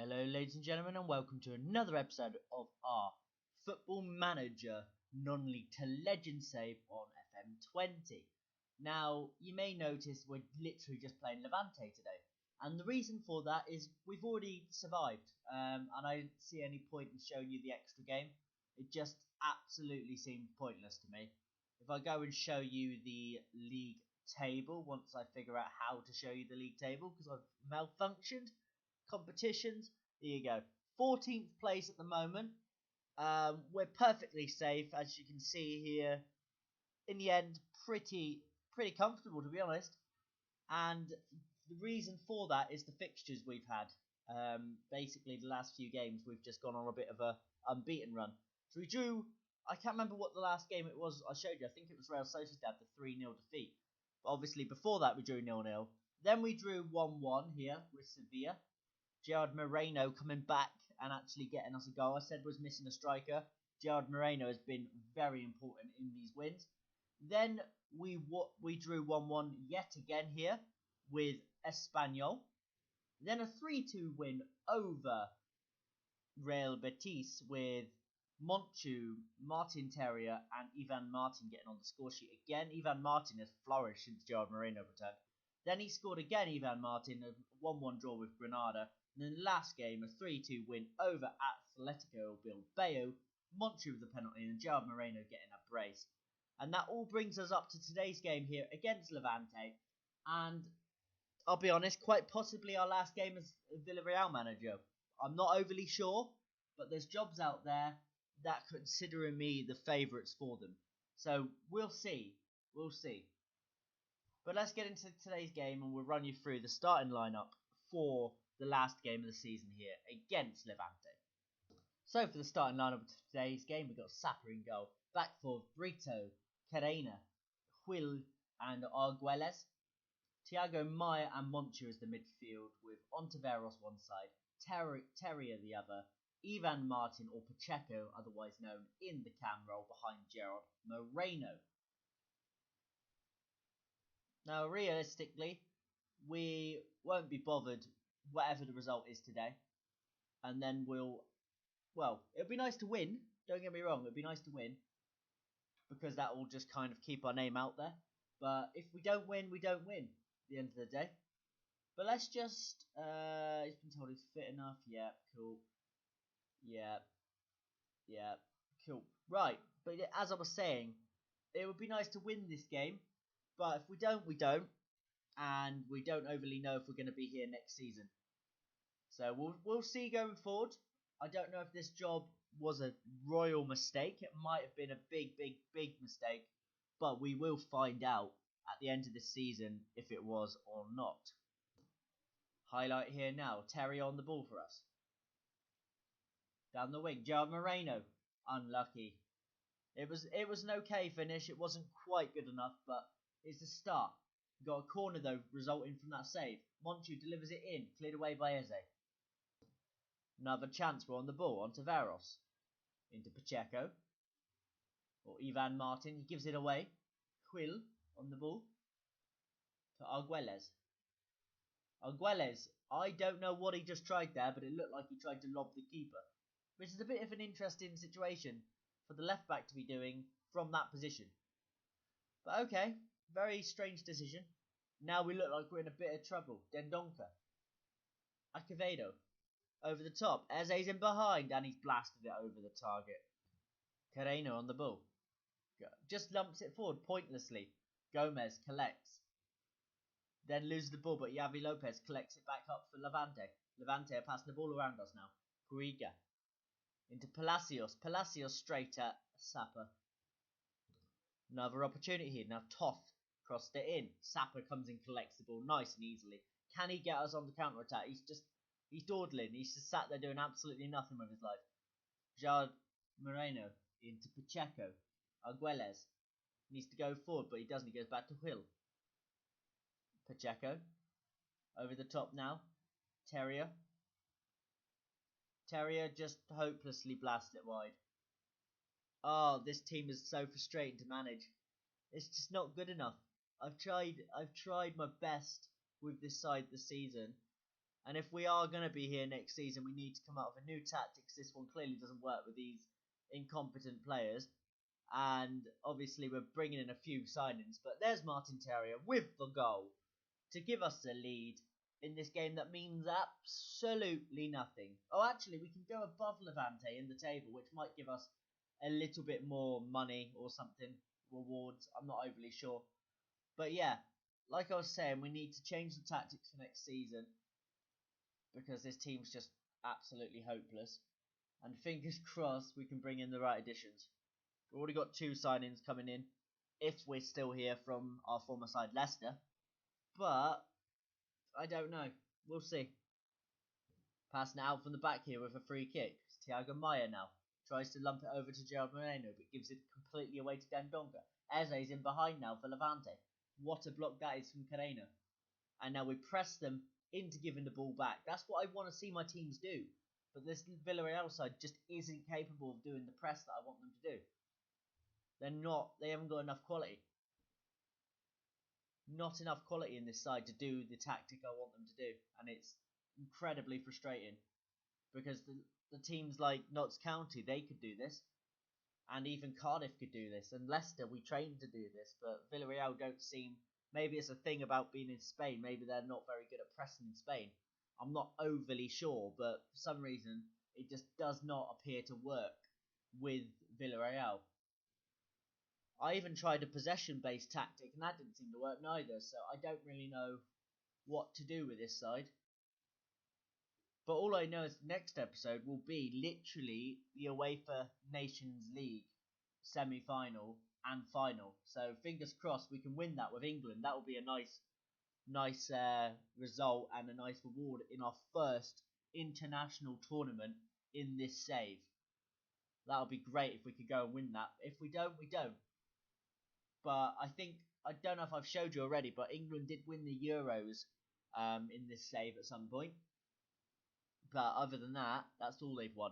Hello, ladies and gentlemen, and welcome to another episode of our Football Manager Non-League to Legend save on FM20. Now, you may notice we're literally just playing Levante today, and the reason for that is we've already survived, and I didn't see any point in showing you the extra game. It just absolutely seemed pointless to me. If I go and show you the league table, once I figure out how to show you the league table, because I've malfunctioned, competitions, there you go, 14th place at the moment. We're perfectly safe, as you can see here. In the end, pretty comfortable, to be honest. And the reason for that is the fixtures we've had. Basically, the last few games we've just gone on a bit of a unbeaten run. So we drew. I can't remember what the last game it was I showed you. I think it was Real Sociedad, the 3-0 defeat. But obviously, before that, we drew 0-0. Then we drew 1-1 here with Sevilla. Gerard Moreno coming back and actually getting us a goal. I said was missing a striker. Gerard Moreno has been very important in these wins. Then we drew 1-1 yet again here with Espanyol. Then a 3-2 win over Real Betis with Monchu, Martin Terrier and Ivan Martin getting on the score sheet again. Ivan Martin has flourished since Gerard Moreno returned. Then he scored again, Ivan Martin, a 1-1 draw with Granada. And then last game, a 3-2 win over Atletico Bilbao. Monchu with a penalty and Gerard Moreno getting a brace. And that all brings us up to today's game here against Levante. And I'll be honest, quite possibly our last game as Villarreal manager. I'm not overly sure, but there's jobs out there that are considering me the favourites for them. So we'll see. We'll see. But let's get into today's game and we'll run you through the starting lineup for the last game of the season here against Levante. So for the starting lineup of today's game, we've got Sapper in goal. Back four, Brito, Carena, Huil and Arguelles. Thiago Maia and Monchu as the midfield with Ontiveros one side, Terrier the other, Ivan Martin or Pacheco, otherwise known, in the cam role behind Gerard Moreno. Now, realistically, we won't be bothered whatever the result is today. And then it'll be nice to win. Don't get me wrong, it'll be nice to win. Because that will just kind of keep our name out there. But if we don't win, we don't win at the end of the day. But let's just, he's been told he's fit enough. Yeah, cool. Yeah, cool. Right, but as I was saying, it would be nice to win this game. But if we don't, we don't. And we don't overly know if we're going to be here next season. So we'll see going forward. I don't know if this job was a royal mistake. It might have been a big mistake. But we will find out at the end of the season if it was or not. Highlight here now. Terry on the ball for us. Down the wing. Gerard Moreno. Unlucky. It was an okay finish. It wasn't quite good enough, but it's a start. Got a corner though, resulting from that save. Monchu delivers it in, cleared away by Eze. Another chance, we're on the ball, onto Veros. Into Pacheco. Or Ivan Martin, he gives it away. Huil on the ball. To Arguelles. Arguelles, I don't know what he just tried there, but it looked like he tried to lob the keeper. Which is a bit of an interesting situation for the left back to be doing from that position. But okay. Very strange decision. Now we look like we're in a bit of trouble. Dendonka. Acevedo. Over the top. Eze's in behind and he's blasted it over the target. Carena on the ball. Just lumps it forward pointlessly. Gomez collects. Then loses the ball, but Yavi Lopez collects it back up for Levante. Levante are passing the ball around us now. Puiga. Into Palacios. Palacios straight at Sapper. Another opportunity here. Now Toth crossed it in. Sapper comes and collects the ball nice and easily. Can he get us on the counter attack? He's dawdling. He's just sat there doing absolutely nothing with his life. Gerard Moreno into Pacheco. Arguelles needs to go forward, but he doesn't. He goes back to Huil. Pacheco over the top now. Terrier just hopelessly blasts it wide. Oh, this team is so frustrating to manage. It's just not good enough. I've tried my best with this side this season, And if we are going to be here next season, we need to come up with a new tactics. This one clearly doesn't work with these incompetent players. And obviously we're bringing in a few signings. But there's Martin Terrier with the goal to give us the lead in this game that means absolutely nothing. Oh, actually, we can go above Levante in the table, which might give us a little bit more money or something, rewards. I'm not overly sure. But yeah, like I was saying, we need to change the tactics for next season because this team's just absolutely hopeless. And fingers crossed we can bring in the right additions. We've already got 2 signings coming in, if we're still here, from our former side Leicester. But I don't know. We'll see. Passing it out from the back here with a free kick. It's Thiago Maia now. Tries to lump it over to Gerard Moreno, but gives it completely away to Dendonka. Eze's in behind now for Levante. What a block that is from Carreno. And now we press them into giving the ball back. That's what I want to see my teams do. But this Villarreal side just isn't capable of doing the press that I want them to do. They haven't got enough quality. Not enough quality in this side to do the tactic I want them to do. And it's incredibly frustrating. Because the teams like Notts County, they could do this. And even Cardiff could do this. And Leicester, we trained to do this. But Villarreal don't seem... Maybe it's a thing about being in Spain. Maybe they're not very good at pressing in Spain. I'm not overly sure. But for some reason, it just does not appear to work with Villarreal. I even tried a possession-based tactic, and that didn't seem to work neither. So I don't really know what to do with this side. But all I know is the next episode will be literally the UEFA Nations League semi-final and final. So fingers crossed we can win that with England. That will be a nice result and a nice reward in our first international tournament in this save. That would be great if we could go and win that. If we don't, we don't. But I don't know if I've showed you already, but England did win the Euros in this save at some point. But other than that, that's all they've won.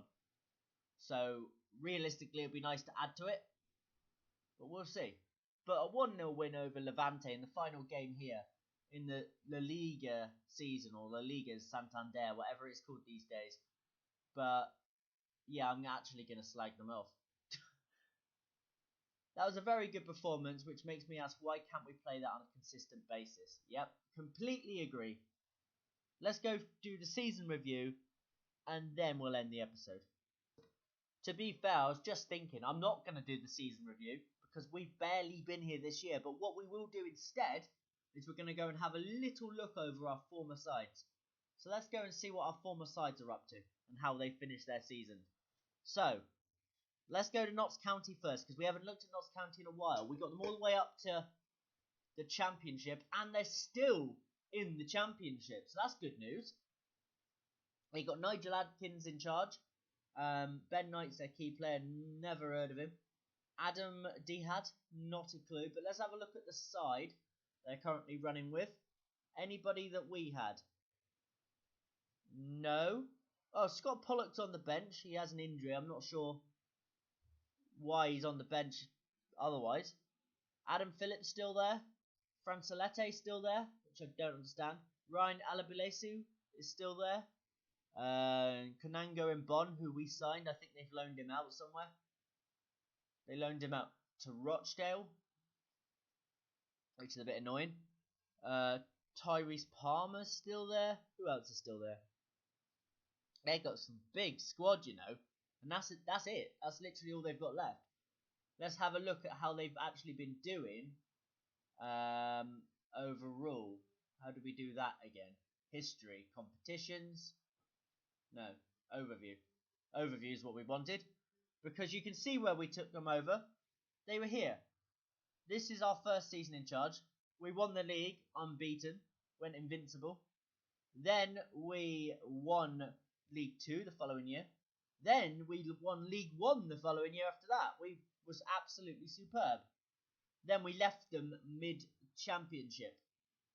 So, realistically, it'd be nice to add to it. But we'll see. But a 1-0 win over Levante in the final game here in the La Liga season, or La Liga Santander, whatever it's called these days. But, yeah, I'm actually going to slag them off. That was a very good performance, which makes me ask, why can't we play that on a consistent basis? Yep, completely agree. Let's go do the season review, and then we'll end the episode. To be fair, I was just thinking, I'm not going to do the season review, because we've barely been here this year, but what we will do instead, is we're going to go and have a little look over our former sides. So let's go and see what our former sides are up to, and how they finished their season. So, let's go to Notts County first, because we haven't looked at Notts County in a while. We got them all the way up to the Championship, and they're still in the Championship, so that's good news. We got Nigel Adkins in charge. Ben Knight's their key player, never heard of him. Adam Dihad, not a clue, but let's have a look at the side they're currently running with. Anybody that we had? No. Oh, Scott Pollock's on the bench. He has an injury. I'm not sure why he's on the bench otherwise. Adam Phillips still there. Francelete still there, which I don't understand. Ryan Alabilesu is still there. Konango Mbon, who we signed, I think they've loaned him out somewhere. They loaned him out to Rochdale, which is a bit annoying. Tyrese Palmer's still there. Who else is still there? They got some big squad, you know, and that's it. That's literally all they've got left. Let's have a look at how they've actually been doing overall. How do we do that again? History, competitions. No, overview. Overview is what we wanted, because you can see where we took them over. They were here. This is our first season in charge. We won the league unbeaten, went invincible. Then we won League 2 the following year. Then we won League 1 the following year after that. We was absolutely superb. Then we left them mid-championship.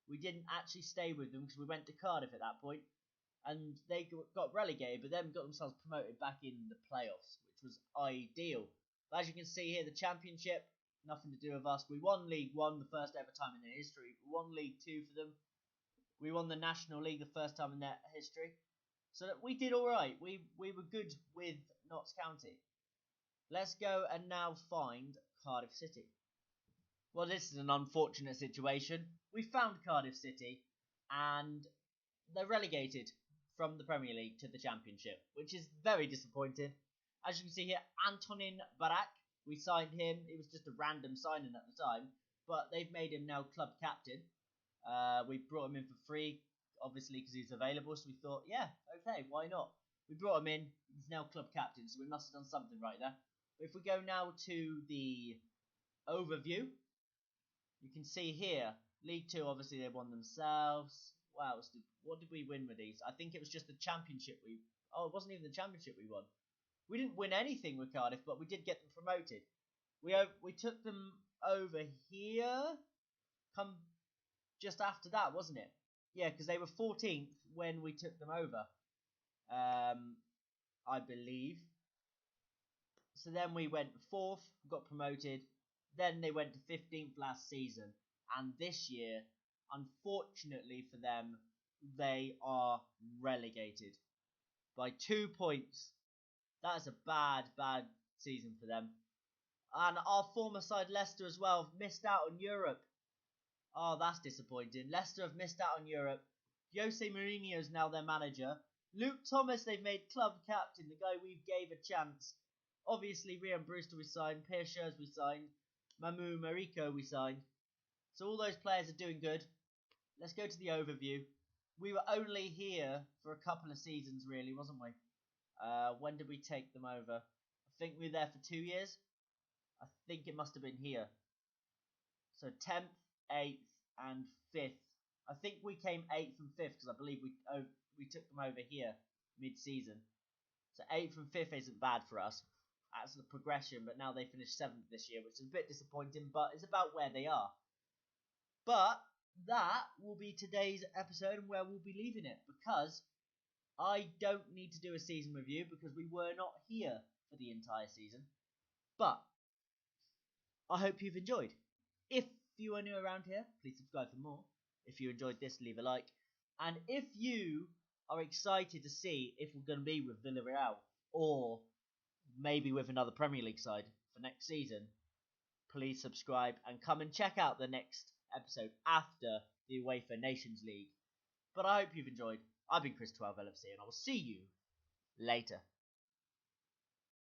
We didn't actually stay with them because we went to Cardiff at that point. And they got relegated, but then got themselves promoted back in the playoffs, which was ideal. But as you can see here, the championship, nothing to do with us. We won League 1 the first ever time in their history. We won League 2 for them. We won the National League the first time in their history. So that we did alright. We were good with Notts County. Let's go and now find Cardiff City. Well, this is an unfortunate situation. We found Cardiff City and they're relegated from the Premier League to the Championship, which is very disappointing. As you can see here, Antonin Barak, we signed him. It was just a random signing at the time, but they've made him now club captain. We brought him in for free, obviously, because he's available, so we thought, yeah, okay, why not? We brought him in. He's now club captain, so we must have done something right there. But if we go now to the overview, you can see here, League 2, obviously, they won themselves. Wow, what did we win with these? I think it was just the Championship Oh, it wasn't even the Championship we won. We didn't win anything with Cardiff, but we did get them promoted. We took them over here, come just after that, wasn't it? Yeah, because they were 14th when we took them over, I believe. So then we went 4th, got promoted. Then they went to 15th last season. And this year, unfortunately for them, they are relegated by 2 points. That is a bad season for them. And our former side, Leicester, as well, have missed out on Europe. Oh, that's disappointing. Leicester have missed out on Europe. Jose Mourinho is now their manager. Luke Thomas, they've made club captain, the guy we gave a chance. Obviously, Ryan Brewster we signed, Pierre Schurz we signed, Mamu Mariko we signed. So all those players are doing good. Let's go to the overview. We were only here for a couple of seasons, really, wasn't we? When did we take them over? I think we were there for 2 years. I think it must have been here. So 10th, 8th, and 5th. I think we came 8th and 5th because I believe we took them over here mid-season. So 8th and 5th isn't bad for us. That's the progression, but now they finished 7th this year, which is a bit disappointing, but it's about where they are. But that will be today's episode and where we'll be leaving it, because I don't need to do a season review because we were not here for the entire season. But I hope you've enjoyed. If you are new around here, please subscribe for more. If you enjoyed this, leave a like. And if you are excited to see if we're going to be with Villarreal or maybe with another Premier League side for next season, please subscribe and come and check out the next episode after the UEFA Nations League. But I hope you've enjoyed. I've been Chris12LFC and I will see you later.